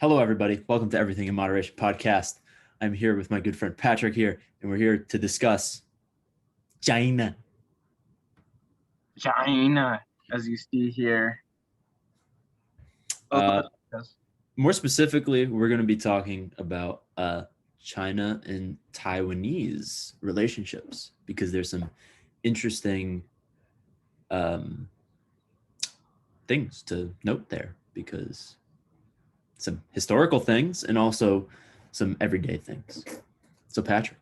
Hello, everybody. Welcome to Everything in Moderation podcast. I'm here with my good friend Patrick here, and we're here to discuss China. China, as you see here. More specifically, we're going to be talking about China and Taiwanese relationships because there's some interesting things to note there, because some historical things and also some everyday things. So, Patrick,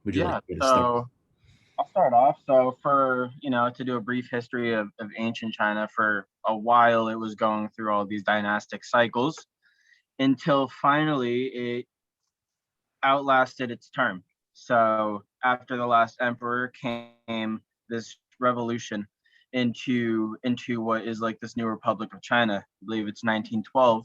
would you like to start? I'll start off. So to do a brief history of ancient China, for a while it was going through all these dynastic cycles until finally it outlasted its term. So after the last emperor came this revolution into what is like this new Republic of China. I believe it's 1912.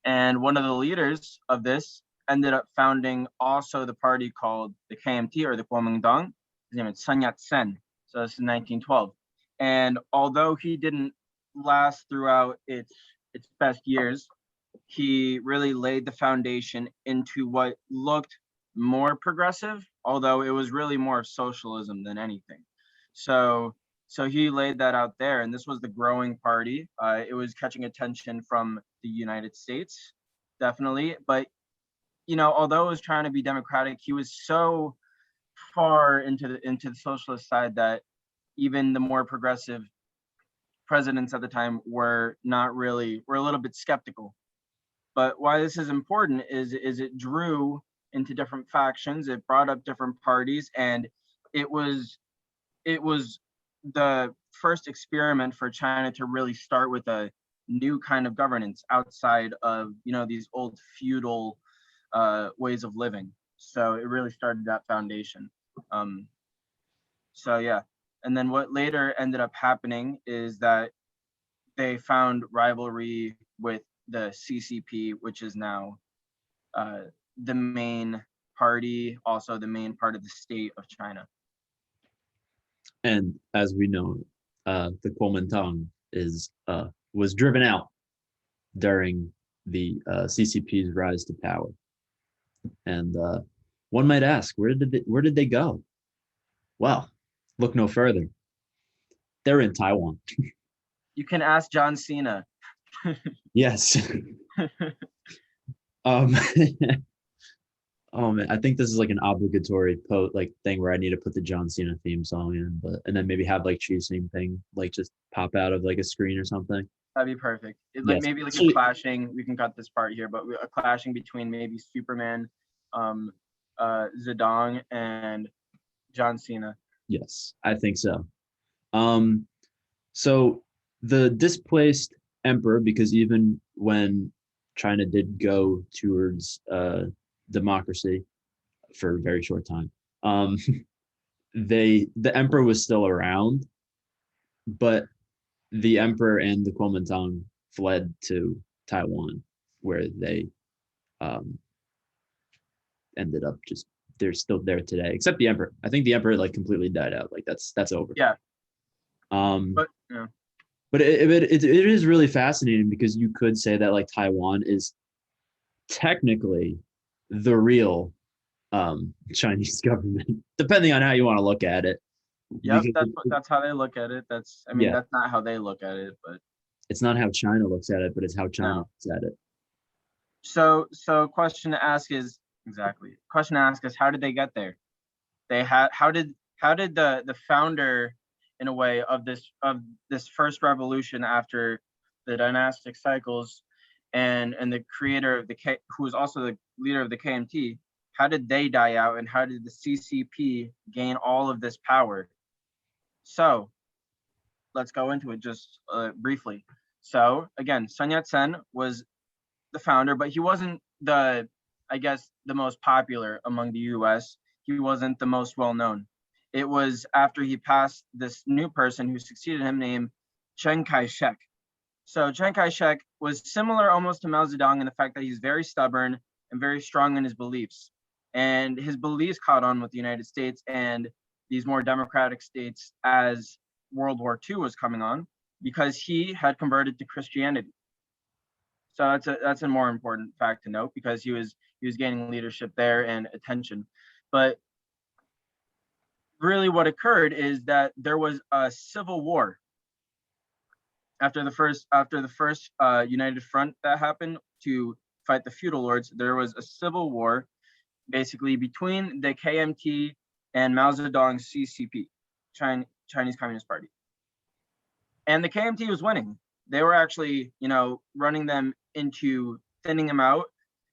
And one of the leaders of this ended up founding also the party called the KMT, or the Kuomintang. His name is Sun Yat-sen. So this is 1912. And although he didn't last throughout its best years, he really laid the foundation into what looked more progressive, although it was really more socialism than anything. So he laid that out there, and this was the growing party. It was catching attention from the United States, definitely. But although it was trying to be democratic, he was so far into the socialist side that even the more progressive presidents at the time were a little bit skeptical. But why this is important is it drew into different factions, it brought up different parties, and it was the first experiment for China to really start with a new kind of governance outside of these old feudal ways of living. So it really started that foundation. And then what later ended up happening is that they found rivalry with the CCP, which is now the main party, also the main part of the state of China. And as we know, the Kuomintang was driven out during the CCP's rise to power. And one might ask, where did they go? Well, look no further. They're in Taiwan. You can ask John Cena. Yes. Oh man, I think this is like an obligatory thing where I need to put the John Cena theme song in, and then maybe have like choosing thing like just pop out of like a screen or something. That'd be perfect. Yes. Maybe like a clashing. We can cut this part here, but a clashing between maybe Superman, Zedong, and John Cena. Yes, I think so. So the displaced emperor, because even when China did go towards democracy for a very short time, the emperor was still around, but the emperor and the Kuomintang fled to Taiwan, where they ended up they're still there today, except the emperor. I think the emperor like completely died out. Like that's over. Yeah. But it is really fascinating, because you could say that like Taiwan is technically the real Chinese government, depending on how you want to look at it. Yep, that's how they look at it. That's not how they look at it, but it's not how China looks at it, but it's how China looks at it. So question to ask is how did they get there? How did the founder, in a way, of this first revolution after the dynastic cycles, and the creator of who was also the leader of the KMT, how did they die out, and how did the CCP gain all of this power? So let's go into it just briefly. So again, Sun Yat-sen was the founder, but he wasn't the most popular among the US. He wasn't the most well-known. It was after he passed this new person who succeeded him, named Chiang Kai-shek. So Chiang Kai-shek was similar almost to Mao Zedong in the fact that he's very stubborn and very strong in his beliefs. And his beliefs caught on with the United States and these more democratic states as World War II was coming on, because he had converted to Christianity. So that's a more important fact to note, because he was gaining leadership there and attention. But really what occurred is that there was a civil war after the first united front that happened to fight the feudal lords. There was a civil war basically between the KMT and Mao Zedong's CCP, Chinese Communist Party. And the KMT was winning. They were actually, running them into thinning them out,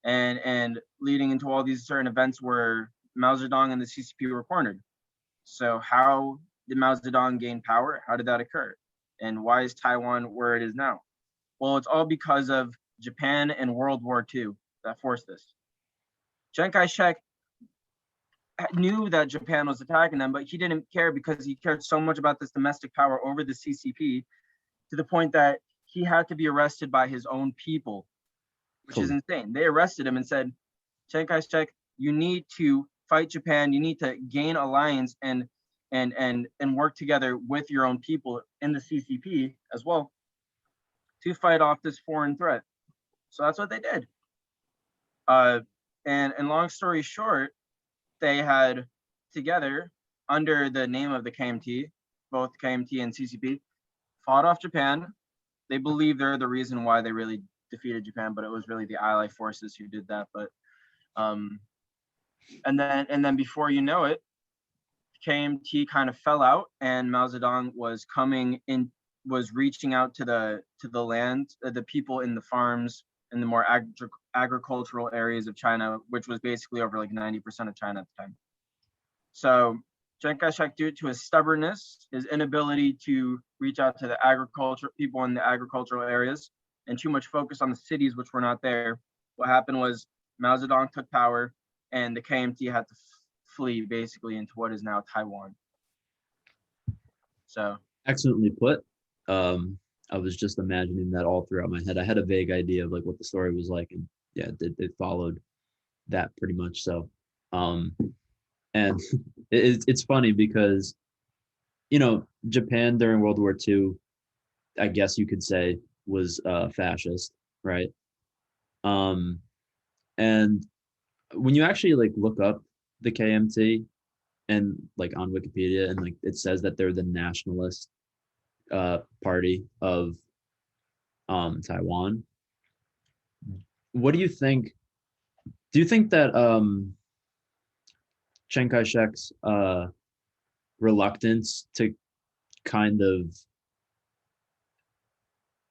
and leading into all these certain events where Mao Zedong and the CCP were cornered. So how did Mao Zedong gain power? How did that occur? And why is Taiwan where it is now? Well, it's all because of Japan and World War II that forced this. Chiang Kai-shek knew that Japan was attacking them, but he didn't care, because he cared so much about this domestic power over the CCP, to the point that he had to be arrested by his own people, which is insane. They arrested him and said, Chiang Kai-shek, you need to fight Japan. You need to gain alliance and work together with your own people in the CCP as well to fight off this foreign threat. So that's what they did. And long story short, they had together, under the name of the KMT, both KMT and CCP, fought off Japan. They believe they're the reason why they really defeated Japan, but it was really the Allied forces who did that. But and then before you know it, KMT kind of fell out, and Mao Zedong was reaching out to the land, the people in the farms, in the more agricultural areas of China, which was basically over like 90% of China at the time. So Chiang Kai-shek, due to his stubbornness, his inability to reach out to the people in the agricultural areas, and too much focus on the cities which were not there, what happened was Mao Zedong took power, and the KMT had to flee basically into what is now Taiwan. So excellently put. I was just imagining that all throughout my head. I had a vague idea of like what the story was like, and yeah, it followed that pretty much. So, and it's funny because, Japan during World War II, I guess you could say, was fascist, right? And when you actually like look up the KMT and like on Wikipedia, and like it says that they're the nationalist party of Taiwan. What do you think? Do you think that Chiang Kai-shek's reluctance to kind of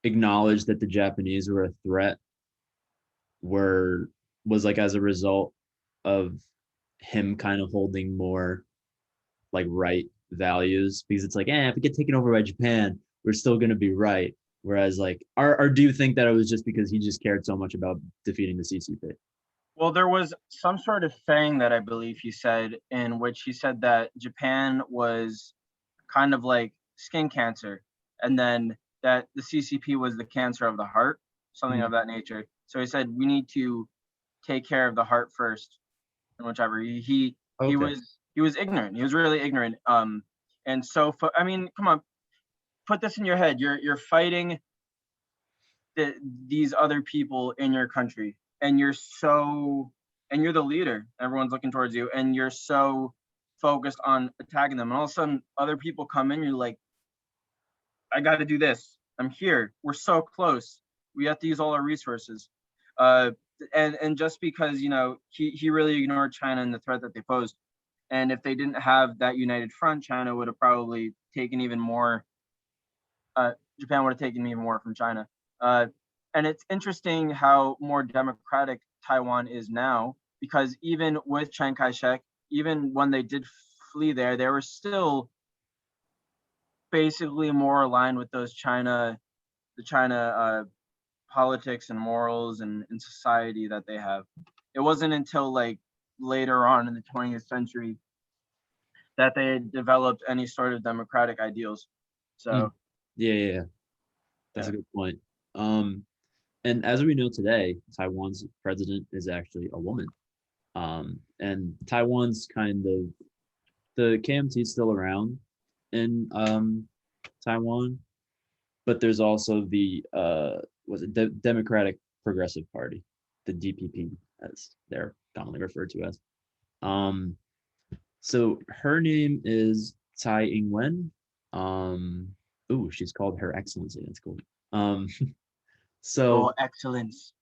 acknowledge that the Japanese were a threat was like as a result of him kind of holding more like right values, because it's like, if we get taken over by Japan, we're still going to be right. Whereas like, or do you think that it was just because he just cared so much about defeating the CCP? Well, there was some sort of thing that I believe he said, in which he said that Japan was kind of like skin cancer, and then that the CCP was the cancer of the heart, something of that nature. So he said we need to take care of the heart first, and whichever he was ignorant. He was really ignorant. And so I mean, come on, put this in your head. You're fighting these other people in your country, and you're the leader. Everyone's looking towards you, and you're so focused on attacking them. And all of a sudden, other people come in. You're like, I got to do this. I'm here. We're so close. We have to use all our resources. And just because he really ignored China and the threat that they posed. And if they didn't have that united front, China would have probably taken even more. Japan would have taken even more from China. And it's interesting how more democratic Taiwan is now, because even with Chiang Kai-shek, even when they did flee there, they were still basically more aligned with the China politics and morals and society that they have. It wasn't until like later on in the 20th century that they developed any sort of democratic ideals. So yeah, that's a good point. And as we know today, Taiwan's president is actually a woman. And Taiwan's kind of, the KMT is still around in Taiwan, but there's also the Democratic Progressive Party, the DPP, as they're commonly referred to as. Um, so her name is Tsai Ing-wen. Ooh, she's called Her Excellency. That's cool. Um, Oh, so excellence.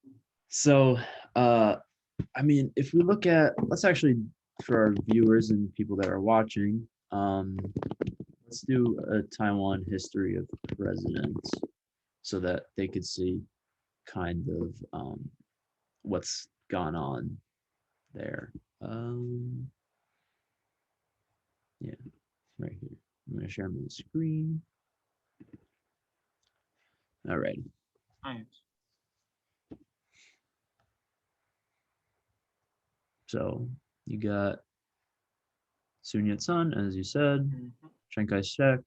so I mean, if we look at, let's actually, for our viewers and people that are watching, let's do a Taiwan history of presidents so that they could see kind of what's gone on there. Yeah, right here. I'm going to share my screen. All right. Nice. So you got Sun Yat-sen, as you said, Mhm. Chiang Kai-shek,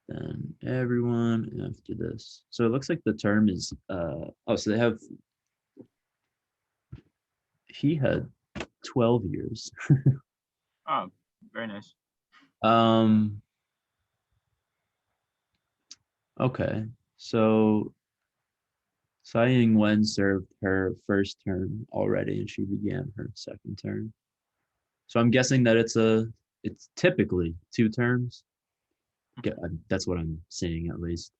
then everyone after this. So it looks like the term is, so they have, he had 12 years. Oh, very nice. Um, okay. So Tsai Ing-wen served her first term already, and she began her second term. So I'm guessing that it's typically 2 terms. That's what I'm seeing at least.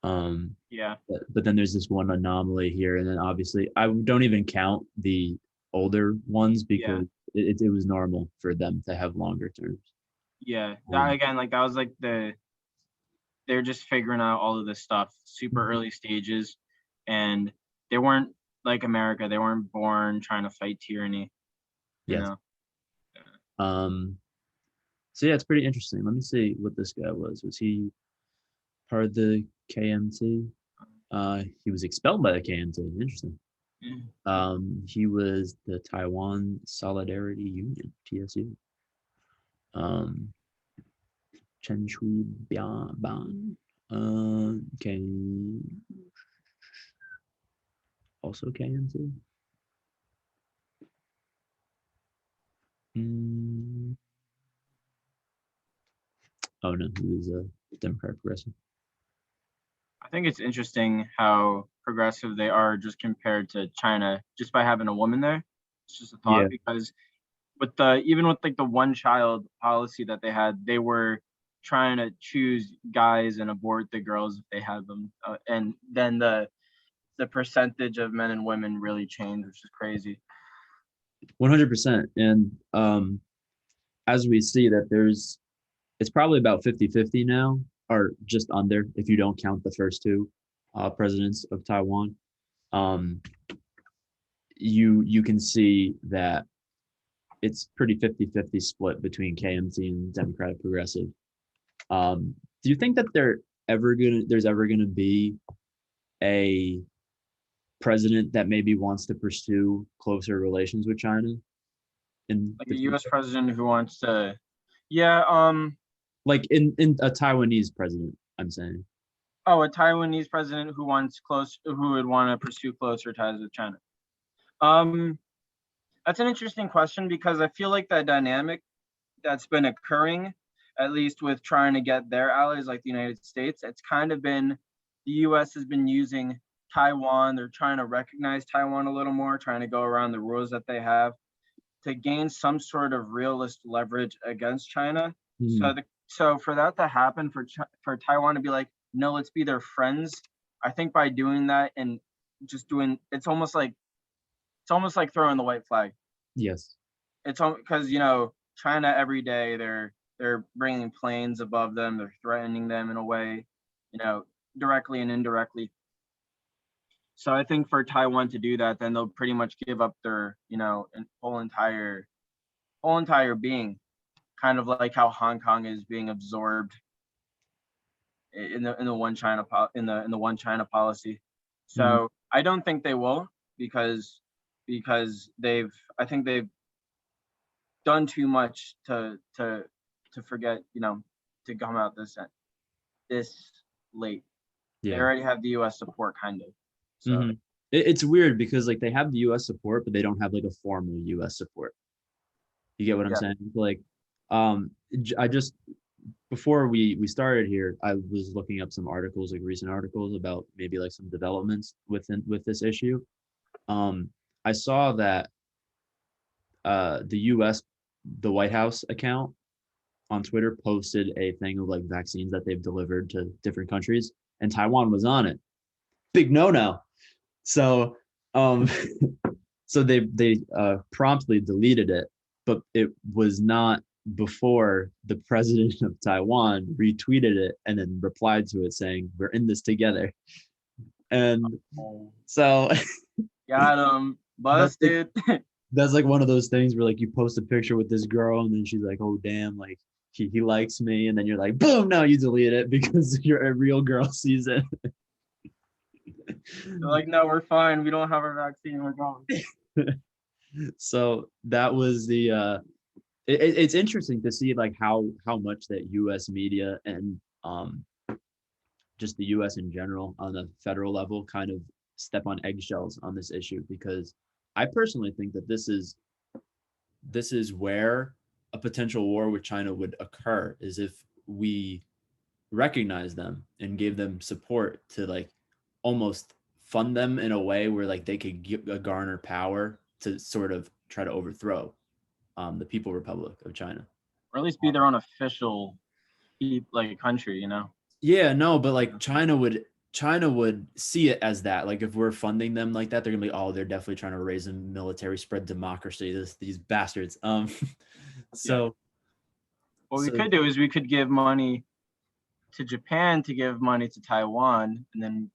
Yeah. But then there's this one anomaly here, and then obviously I don't even count the older ones Yeah. because it was normal for them to have longer terms. Yeah. That again, like that was like they're just figuring out all of this stuff, super early stages, and they weren't like America. They weren't born trying to fight tyranny. You Yes. know. Um. So yeah, it's pretty interesting. Let me see what this guy was. Was he part of the KMT? He was expelled by the KMT. Interesting. Mm. He was the Taiwan Solidarity Union, TSU. Um, Chen Shui Ban. Okay. Also KMT. Mm. Oh no, he was a Democrat progressive. I think it's interesting how progressive they are just compared to China, just by having a woman there. It's just a Yeah. thought because with the even with like the one child policy that they had, they were trying to choose guys and abort the girls if they had them, and then the percentage of men and women really changed, which is crazy. 100%. And as we see that it's probably about 50-50 now, or just under if you don't count the first two presidents of Taiwan. Um, you can see that it's pretty 50-50 split between KMT and Democratic Progressive. Do you think that there's ever gonna be a president that maybe wants to pursue closer relations with China in Like the a U.S. future? president who wants to, yeah, Like in a Taiwanese president, I'm saying. a Taiwanese president who would want to pursue closer ties with China. Um, that's an interesting question because I feel like that dynamic that's been occurring, at least with trying to get their allies like the United States, it's kind of been the US has been using Taiwan. They're trying to recognize Taiwan a little more, trying to go around the rules that they have to gain some sort of realist leverage against China. Mhm. So for that to happen, for Taiwan to be like, no, let's be their friends. I think by doing that and just doing, it's almost like throwing the white flag. Yes. It's because China every day they're bringing planes above them, they're threatening them in a way, directly and indirectly. So I think for Taiwan to do that, then they'll pretty much give up their whole entire being, kind of like how Hong Kong is being absorbed in the one China policy. Mhm. So I don't think they will because I think they've done too much to forget, to come out this late. They Yeah. already have the U.S. support, kind of. So hmm it's weird because like they have the U.S. support, but they don't have like a formal U.S. support. You get what I'm yeah, saying? Like, I just before we started here, I was looking up some articles, like recent articles about maybe like some developments with this issue. Um, I saw that the U.S. the White House account on Twitter posted a thing of like vaccines that they've delivered to different countries, and Taiwan was on it. Big no no. So um, so they promptly deleted it, but it was not before the president of Taiwan retweeted it and then replied to it saying, "We're in this together." And Oh, so got him. that's like Busted. that's like one of those things where like you post a picture with this girl and then she's like, "Oh damn, like he likes me," and then you're like, "Boom!" No, you delete it because you're a real girl sees it. They're like, no, we're fine. We don't have our vaccine. We're gone. So that was the it's interesting to see like how much that U.S. media and just the U.S. in general on the federal level kind of step on eggshells on this issue, because I personally think that this is where a potential war with China would occur, is if we recognize them and gave them support to like almost fund them in a way where like they could garner power to sort of try to overthrow the People Republic of China. Or at least be their own official like country, you know? Yeah, no, but like China would see it as that. Like if we're funding them like that, they're gonna be, oh, they're definitely trying to raise a military, spread democracy. These bastards. Yeah. So What we so could do is we could give money to Japan to give money to Taiwan, and then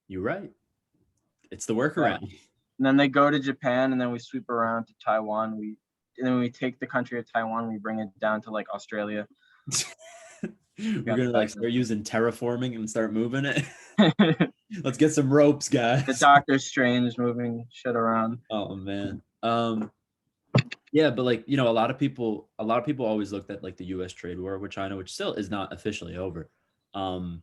you're right. It's the yeah. workaround. And then they go to Japan, and then we sweep around to Taiwan. And then we take the country of Taiwan, we bring it down to like Australia. We're Got gonna like that. start using terraforming and start moving it. The Let's get some ropes, guys. Doctor Strange moving shit around. Oh man. Yeah, but like, a lot of people always looked at like the US trade war with China, which still is not officially over. Um,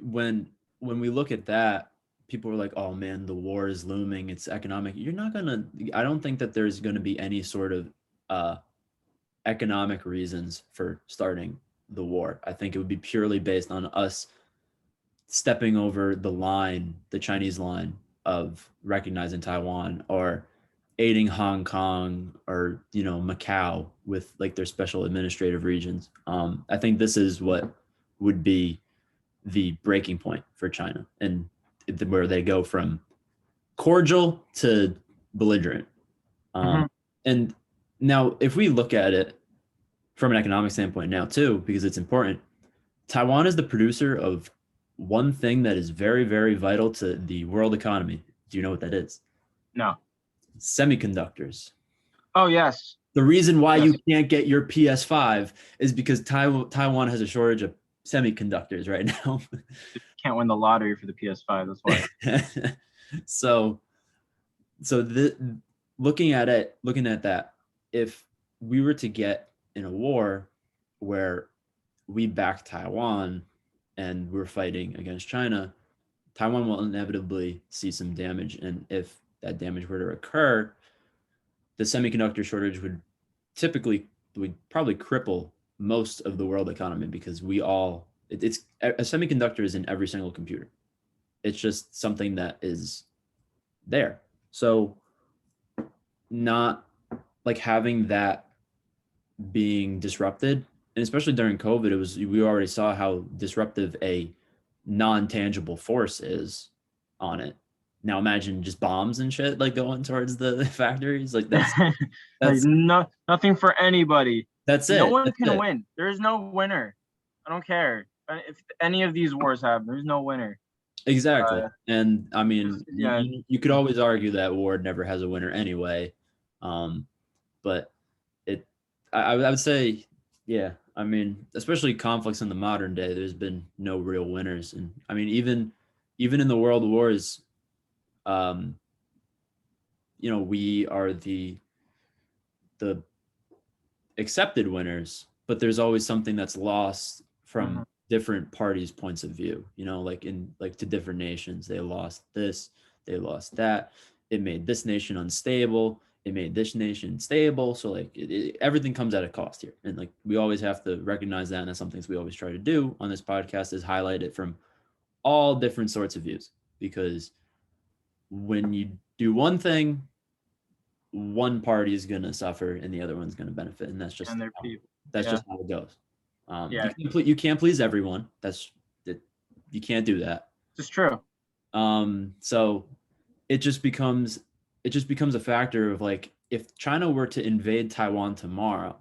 when we look at that, people were like, "Oh man, the war is looming. It's economic." I don't think that there's gonna be any sort of uh economic reasons for starting the war. I think it would be purely based on us stepping over the line, the Chinese line of recognizing Taiwan or aiding Hong Kong or Macau with like their special administrative regions. I think this is what would be the breaking point for China, and where they go from cordial to belligerent. Mm-hmm. And now, if we look at it from an economic standpoint now too, because it's important, Taiwan is the producer of one thing that is very, very vital to the world economy. Do you know what that is? No. Semiconductors. Oh yes. The reason why Yes. you can't get your PS5 is because Taiwan has a shortage of semiconductors right now. Can't win the lottery for the PS5. That's why. so looking at that, if we were to get in a war where we back Taiwan and we're fighting against China, Taiwan will inevitably see some damage. And if that damage were to occur, the semiconductor shortage would probably cripple most of the world economy, because it's a semiconductor is in every single computer. It's just something that is there. So not like having that being disrupted, and especially during COVID, we already saw how disruptive a non-tangible force is on it. Now imagine just bombs and shit like going towards the factories. Like Like that's nothing for anybody. that's No it. one That's can it. win. There is no winner. I don't care if any of these wars happen. There's no winner. Exactly. And I mean, Yeah. you could always argue that war never has a winner anyway. But I would say, yeah, I mean, especially conflicts in the modern day, there's been no real winners. And I mean, even in the world wars, um, we are the accepted winners, but there's always something that's lost Mhm. from different parties' points of view, like to different nations. They lost this, they lost that. It made this nation unstable. it made this nation stable. So like everything comes at a cost here. And like we always have to recognize that. And that's something we always try to do on this podcast is highlight it from all different sorts of views. Because when you do one thing, one party is going to suffer and the other one's going to benefit. And that's just, and their people. that's just how it goes. Yeah. You can't please everyone. You can't do that. It's true. So it just becomes a factor of like, if China were to invade Taiwan tomorrow,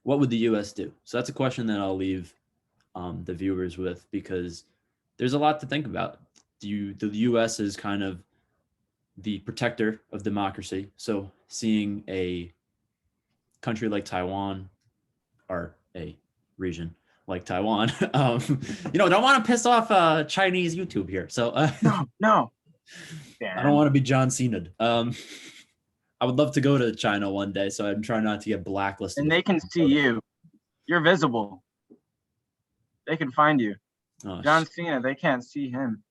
what would the U.S. do? So that's a question that I'll leave the viewers with, because there's a lot to think about. The U.S. is kind of the protector of democracy. So seeing a country like Taiwan, or a region like Taiwan, don't want to piss off Chinese YouTube here. So no. I don't want to be John Cena. I would love to go to China one day, so I'm trying not to get blacklisted. And they can see you. You're visible. They can find you. Oh, John Cena, they can't see him.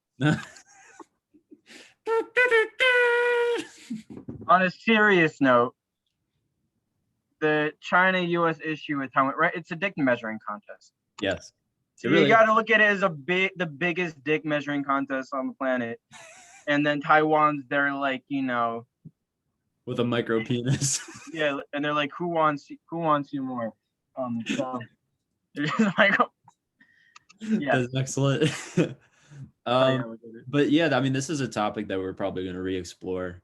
On a serious note, the China-U.S. issue with Taiwan, right? It's a dick measuring contest. Yes. So you got to look at it as the biggest dick measuring contest on the planet. And then Taiwan's, they're like, with a micro penis. Yeah, and they're like, who wants you more? So they're just like, yeah. That's excellent. But yeah, I mean, this is a topic that we're probably going to re-explore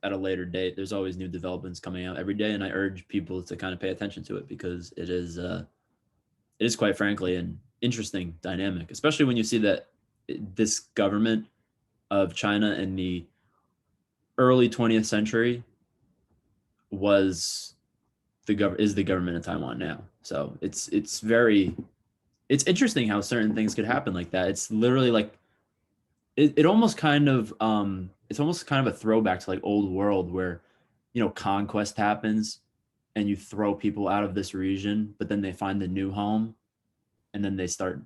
at a later date. There's always new developments coming out every day, and I urge people to kind of pay attention to it, because it is quite frankly an interesting dynamic, especially when you see that this government of China in the early 20th century is the government of Taiwan now. So it's interesting how certain things could happen like that. It's literally like it almost kind of it's almost kind of a throwback to like old world where conquest happens and you throw people out of this region, but then they find a new home, and then they start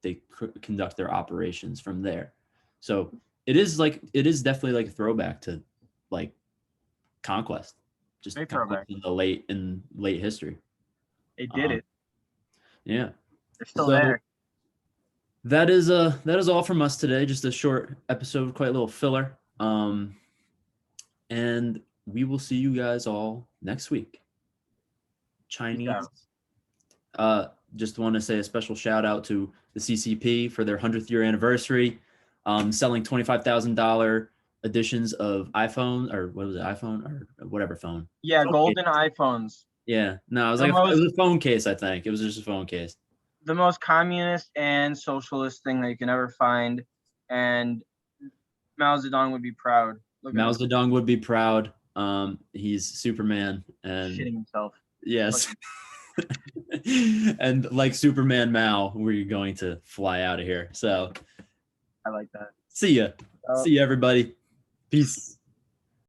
they conduct their operations from there. So it is definitely like a throwback to like conquest, just kind of like in late history. They did it. Yeah, they're still there. That is all from us today. Just a short episode, quite a little filler. And we will see you guys all next week. Chinese. Just want to say a special shout out to the CCP for their 100th year anniversary, selling $25,000 editions of iPhone, or what was it, iPhone or whatever phone? Yeah, golden iPhones. Yeah, no, it was a phone case. I think it was just a phone case. The most communist and socialist thing that you can ever find, and Mao Zedong would be proud. Mao Zedong would be proud. He's Superman and shitting himself. Yes. And like Superman Mao, we're going to fly out of here. So I like that. See ya. See ya, everybody. Peace.